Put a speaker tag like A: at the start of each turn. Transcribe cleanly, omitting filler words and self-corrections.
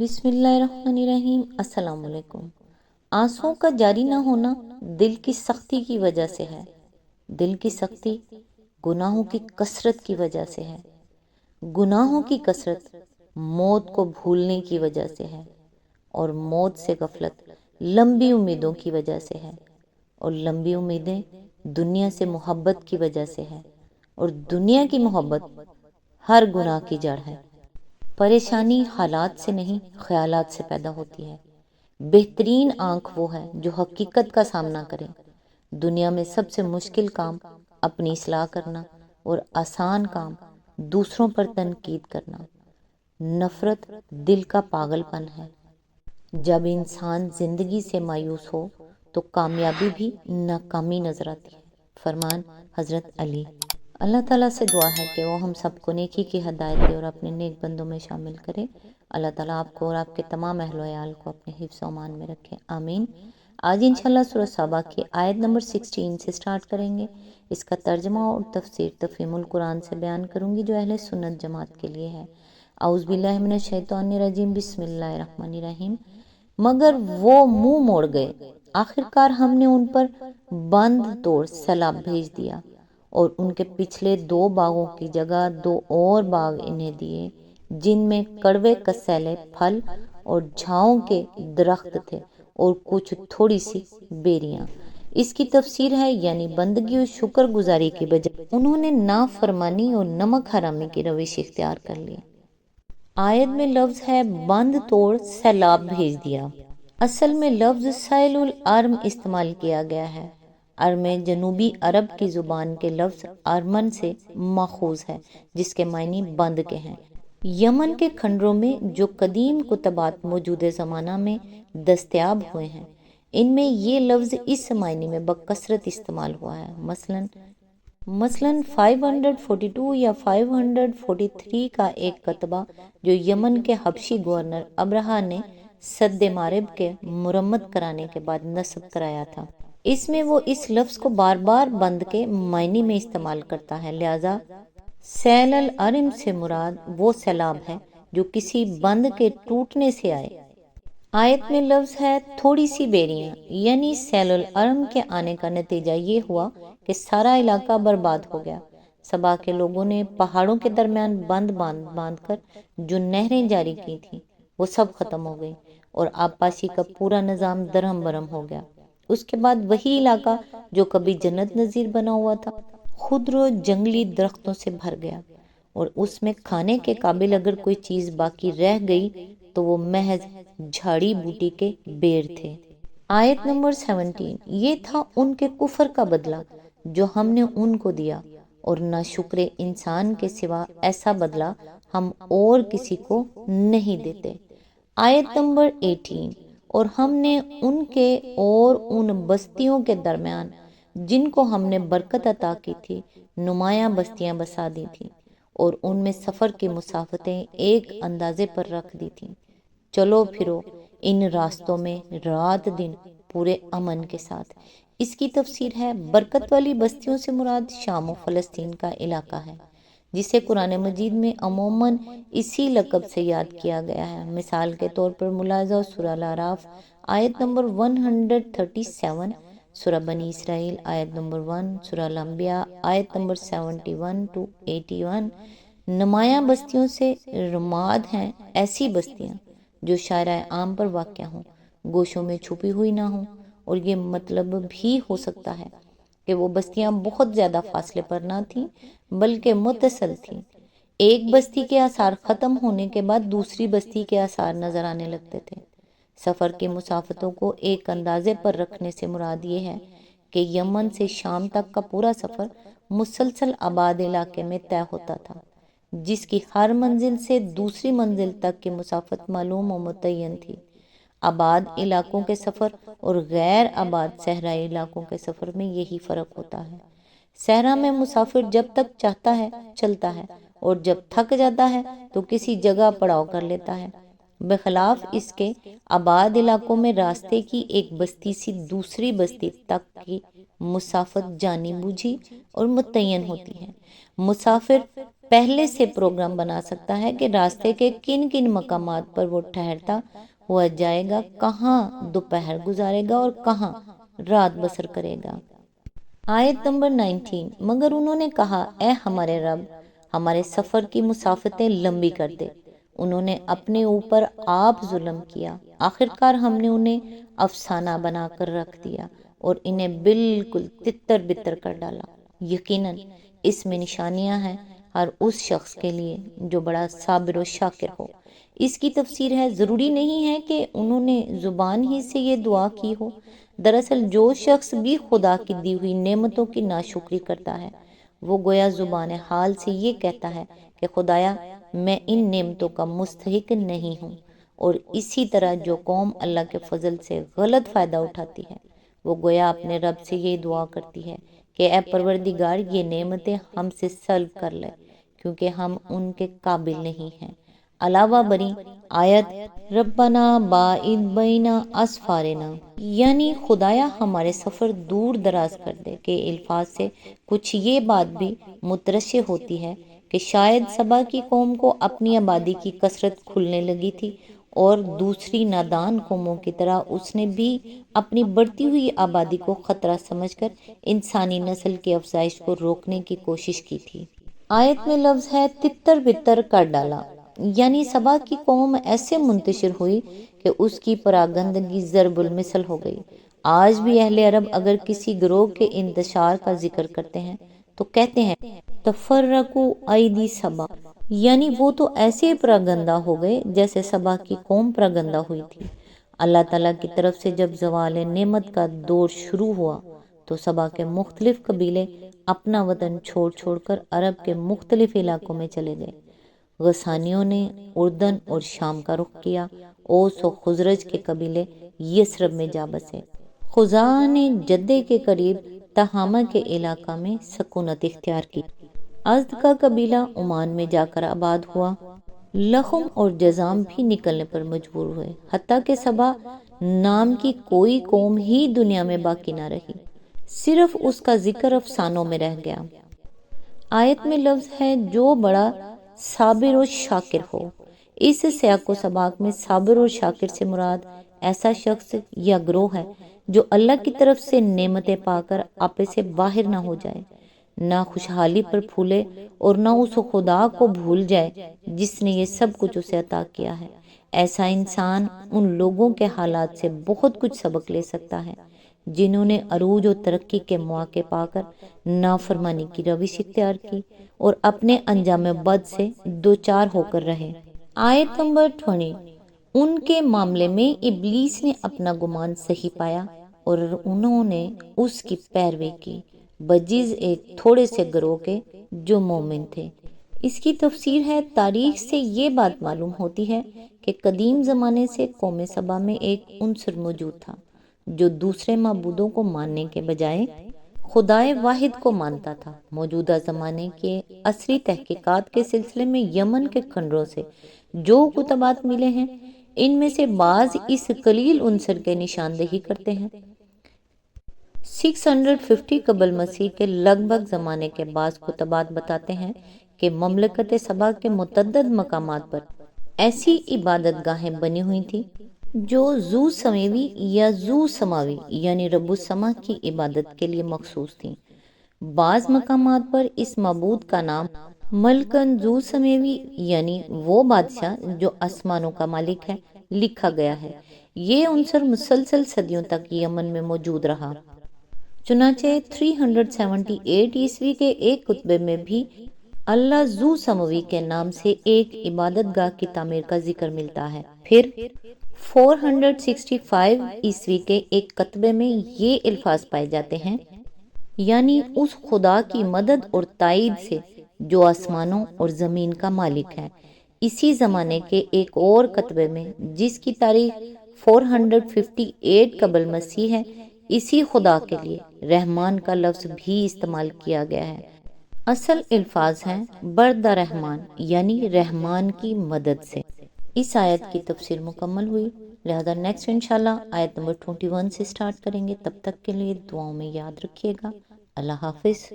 A: بسم اللہ الرحمن الرحیم۔ السلام علیکم۔ آنسوؤں کا جاری نہ ہونا دل کی سختی کی وجہ سے ہے۔ دل کی سختی گناہوں کی کثرت کی وجہ سے ہے۔ گناہوں کی کثرت موت کو بھولنے کی وجہ سے ہے، اور موت سے غفلت لمبی امیدوں کی وجہ سے ہے، اور لمبی امیدیں دنیا سے محبت کی وجہ سے ہے، اور دنیا کی محبت ہر گناہ کی جڑ ہے۔ پریشانی حالات سے نہیں، خیالات سے پیدا ہوتی ہے۔ بہترین آنکھ وہ ہے جو حقیقت کا سامنا کرے۔ دنیا میں سب سے مشکل کام اپنی اصلاح کرنا، اور آسان کام دوسروں پر تنقید کرنا۔ نفرت دل کا پاگل پن ہے۔ جب انسان زندگی سے مایوس ہو تو کامیابی بھی ناکامی نظر آتی ہے۔ فرمان حضرت علی۔ اللہ تعالیٰ سے دعا ہے کہ وہ ہم سب کو نیکی کی ہدایت دے اور اپنے نیک بندوں میں شامل کرے۔ اللہ تعالیٰ آپ کو اور آپ کے تمام اہل و عیال کو اپنے حفظ و امان میں رکھے، آمین۔ آج انشاءاللہ سورہ صابہ کی آیت نمبر 16 سے سٹارٹ کریں گے۔ اس کا ترجمہ اور تفسیر تفہیم القرآن سے بیان کروں گی جو اہل سنت جماعت کے لیے ہے۔ اعوذ باللہ من الشیطان الرجیم، بسم اللہ الرحمن الرحیم۔ مگر وہ منہ موڑ گئے، آخرکار ہم نے ان پر بند توڑ سیلاب بھیج دیا، اور ان کے پچھلے 2 باغوں کی جگہ 2 اور باغ انہیں دیے، جن میں کڑوے کسیلے پھل اور جھاؤں کے درخت تھے، اور کچھ تھوڑی سی بیریاں۔ اس کی تفسیر ہے یعنی بندگی اور شکر گزاری کی بجائے انہوں نے نافرمانی اور نمک حرامی کی روش اختیار کر لی۔ آیت میں لفظ ہے بند توڑ سیلاب بھیج دیا۔ اصل میں لفظ سیل الارم استعمال کیا گیا ہے۔ ارم جنوبی عرب کی زبان کے لفظ ارمن سے ماخوذ ہے، جس کے معنی بند کے ہیں۔ یمن کے کھنڈروں میں جو قدیم کتبات موجود زمانہ میں دستیاب ہوئے ہیں، ان میں یہ لفظ اس معنی میں بکثرت استعمال ہوا ہے۔ مثلاً 542 یا 543 کا ایک کتبہ جو یمن کے حبشی گورنر ابرہہ نے سد مارب کے مرمت کرانے کے بعد نصب کرایا تھا، اس میں وہ اس لفظ کو بار بار بند کے معنی میں استعمال کرتا ہے، لہذا سیل الارم سے مراد وہ سیلاب ہے جو کسی بند کے ٹوٹنے سے آئے۔ آیت میں لفظ ہے تھوڑی سی بیریاں، یعنی سیل الارم کے آنے کا نتیجہ یہ ہوا کہ سارا علاقہ برباد ہو گیا۔ سبا کے لوگوں نے پہاڑوں کے درمیان بند باندھ کر جو نہریں جاری کی تھیں وہ سب ختم ہو گئی، اور آبپاشی کا پورا نظام درہم برہم ہو گیا۔ اس کے بعد وہی علاقہ جو کبھی جنت نظیر بنا ہوا تھا خودرو جنگلی درختوں سے بھر گیا، اور اس میں کھانے کے قابل اگر کوئی چیز باقی رہ گئی تو وہ محض جھاڑی بوٹی کے بیر تھے۔ آیت نمبر 17، یہ تھا ان کے کفر کا بدلہ جو ہم نے ان کو دیا، اور ناشکر انسان کے سوا ایسا بدلہ ہم اور کسی کو نہیں دیتے۔ آیت نمبر 18، اور ہم نے ان کے اور ان بستیوں کے درمیان جن کو ہم نے برکت عطا کی تھی نمایاں بستیاں بسا دی تھیں، اور ان میں سفر کی مسافتیں ایک اندازے پر رکھ دی تھیں۔ چلو پھرو ان راستوں میں رات دن پورے امن کے ساتھ۔ اس کی تفسیر ہے برکت والی بستیوں سے مراد شام و فلسطین کا علاقہ ہے، جسے قرآن مجید میں عموماً اسی لقب سے یاد کیا گیا ہے۔ مثال کے طور پر ملاحظہ سورہ الاعراف آیت نمبر 137، سورہ بنی اسرائیل آیت نمبر 1، سورہ الانبیاء آیت نمبر 71 to 81۔ نمایاں بستیوں سے مراد ہیں ایسی بستیاں جو شارع عام پر واقع ہوں، گوشوں میں چھپی ہوئی نہ ہوں، اور یہ مطلب بھی ہو سکتا ہے کہ وہ بستیاں بہت زیادہ فاصلے پر نہ تھیں بلکہ متصل تھیں۔ ایک بستی کے آثار ختم ہونے کے بعد دوسری بستی کے آثار نظر آنے لگتے تھے۔ سفر کی مسافتوں کو ایک اندازے پر رکھنے سے مراد یہ ہے کہ یمن سے شام تک کا پورا سفر مسلسل آباد علاقے میں طے ہوتا تھا، جس کی ہر منزل سے دوسری منزل تک کی مسافت معلوم و متعین تھی۔ آباد علاقوں کے سفر اور غیر آباد صحرائی علاقوں کے سفر میں یہی فرق ہوتا ہے۔ صحرا میں مسافر جب تک چاہتا ہے چلتا ہے، اور جب تھک جاتا ہے تو کسی جگہ پڑاؤ کر لیتا ہے، بخلاف اس کے آباد علاقوں میں راستے کی ایک بستی سے دوسری بستی تک کی مسافت جانی بوجھی اور متعین ہوتی ہے۔ مسافر پہلے سے پروگرام بنا سکتا ہے کہ راستے کے کن کن مقامات پر وہ ٹھہرتا ہوا جائے گا، کہاں دوپہر گزارے گا اور کہاں رات بسر کرے گا۔ آیت نمبر 19، مگر انہوں نے کہا اے ہمارے رب، ہمارے سفر کی مسافتیں لمبی کر دے۔ انہوں نے اپنے اوپر آپ ظلم کیا، آخرکار ہم نے انہیں افسانہ بنا کر رکھ دیا اور انہیں بالکل تتر بتر کر ڈالا۔ یقیناً اس میں نشانیاں ہیں ہر اس شخص کے لیے جو بڑا صابر و شاکر ہو۔ اس کی تفسیر ہے، ضروری نہیں ہے کہ انہوں نے زبان ہی سے یہ دعا کی ہو۔ دراصل جو شخص بھی خدا کی دی ہوئی نعمتوں کی ناشکری کرتا ہے، وہ گویا زبان حال سے یہ کہتا ہے کہ خدایا میں ان نعمتوں کا مستحق نہیں ہوں۔ اور اسی طرح جو قوم اللہ کے فضل سے غلط فائدہ اٹھاتی ہے، وہ گویا اپنے رب سے یہ دعا کرتی ہے کہ اے پروردگار یہ نعمتیں ہم سے سلب کر لے، کیونکہ ہم ان کے قابل نہیں ہیں۔ علاوہ بری آیت ربنا باعد بین اسفارنا، یعنی خدایا ہمارے سفر دور دراز کر دے، کے الفاظ سے کچھ یہ بات بھی مترشح ہوتی ہے کہ شاید سبا کی قوم کو اپنی آبادی کی کثرت کھلنے لگی تھی اور دوسری نادان قوموں کی طرح اس نے بھی اپنی بڑھتی ہوئی آبادی کو خطرہ سمجھ کر انسانی نسل کی افزائش کو روکنے کی کوشش کی تھی۔ آیت میں لفظ ہے تتر بتر کر ڈالا، یعنی سبا کی قوم ایسے منتشر ہوئی کہ اس کی پراگندگی ضرب المثل ہو گئی۔ آج بھی اہل عرب اگر کسی گروہ کے انتشار کا ذکر کرتے ہیں تو کہتے ہیں تفرقوا ایدی سبا، یعنی وہ تو ایسے پراگندہ ہو گئے جیسے سبا کی قوم پراگندہ ہوئی تھی۔ اللہ تعالیٰ کی طرف سے جب زوال نعمت کا دور شروع ہوا تو سبا کے مختلف قبیلے اپنا وطن چھوڑ چھوڑ کر عرب کے مختلف علاقوں میں چلے گئے۔ غسانیوں نے اردن اور شام کا رخ کیا، اوس و خزرج کے قبیلے یثرب میں جا بسے، خزاعہ نے جدے کے قریب تہامہ کے علاقہ میں سکونت اختیار کی، ازد کا قبیلہ عمان میں جا کر آباد ہوا، لخم اور جذام بھی نکلنے پر مجبور ہوئے، حتیٰ کہ سبا نام کی کوئی قوم ہی دنیا میں باقی نہ رہی، صرف اس کا ذکر افسانوں میں رہ گیا۔ آیت میں لفظ ہے جو بڑا صابر و شاکر ہو۔ اس سیاق و سباق میں صابر و شاکر سے مراد ایسا شخص یا گروہ ہے جو اللہ کی طرف سے نعمتیں پا کر آپے سے باہر نہ ہو جائے، نہ خوشحالی پر پھولے اور نہ اس خدا کو بھول جائے جس نے یہ سب کچھ اسے عطا کیا ہے۔ ایسا انسان ان لوگوں کے حالات سے بہت کچھ سبق لے سکتا ہے جنہوں نے عروج و ترقی کے مواقع پا کر نافرمانی کی روش اختیار کی اور اپنے انجام بد سے دوچار ہو کر رہے۔ آیت نمبر 20، ان کے معاملے میں ابلیس نے اپنا گمان صحیح پایا اور انہوں نے اس کی پیروی کی، بجز ایک تھوڑے سے گروہ کے جو مومن تھے۔ اس کی تفسیر ہے، تاریخ سے یہ بات معلوم ہوتی ہے کہ قدیم زمانے سے قوم سبا میں ایک عنصر موجود تھا جو دوسرے معبودوں کو ماننے کے بجائے خدائے واحد کو مانتا تھا۔ موجودہ زمانے کے عصری تحقیقات کے سلسلے میں یمن کے کنڈروں سے جو کتبات ملے ہیں، ان میں سے بعض اس قلیل عنصر کے نشاندہی کرتے ہیں۔ 650 قبل مسیح کے لگ بھگ زمانے کے بعض کتبات بتاتے ہیں کہ مملکت سبا کے متعدد مقامات پر ایسی عبادت گاہیں بنی ہوئی تھیں جو ذو سمیوی یا ذو سماوی یعنی رب السما کی عبادت کے لیے مخصوص تھیں۔ بعض مقامات پر اس معبود کا نام ملکن ذو سمیوی یعنی وہ بادشاہ جو آسمانوں کا مالک ہے لکھا گیا ہے۔ یہ عنصر مسلسل صدیوں تک یمن میں موجود رہا۔ چنانچہ 378 عیسوی کے ایک خطبے میں بھی اللہ ذو سموی کے نام سے ایک عبادت گاہ کی تعمیر کا ذکر ملتا ہے۔ پھر 465 عیسوی کے ایک خطبے میں یہ الفاظ پائے جاتے ہیں، یعنی اس خدا کی مدد اور تائید سے جو آسمانوں اور زمین کا مالک ہے۔ اسی زمانے کے ایک اور خطبے میں جس کی تاریخ 458 قبل مسیح ہے، اسی خدا کے لیے رحمان کا لفظ بھی استعمال کیا گیا ہے۔ اصل الفاظ ہیں برد رحمان یعنی رحمان کی مدد سے۔ اس آیت کی تفسیر مکمل ہوئی، لہذا نیکسٹ انشاءاللہ آیت نمبر 21 سے سٹارٹ کریں گے۔ تب تک کے لیے دعاؤں میں یاد رکھیے گا۔ اللہ حافظ۔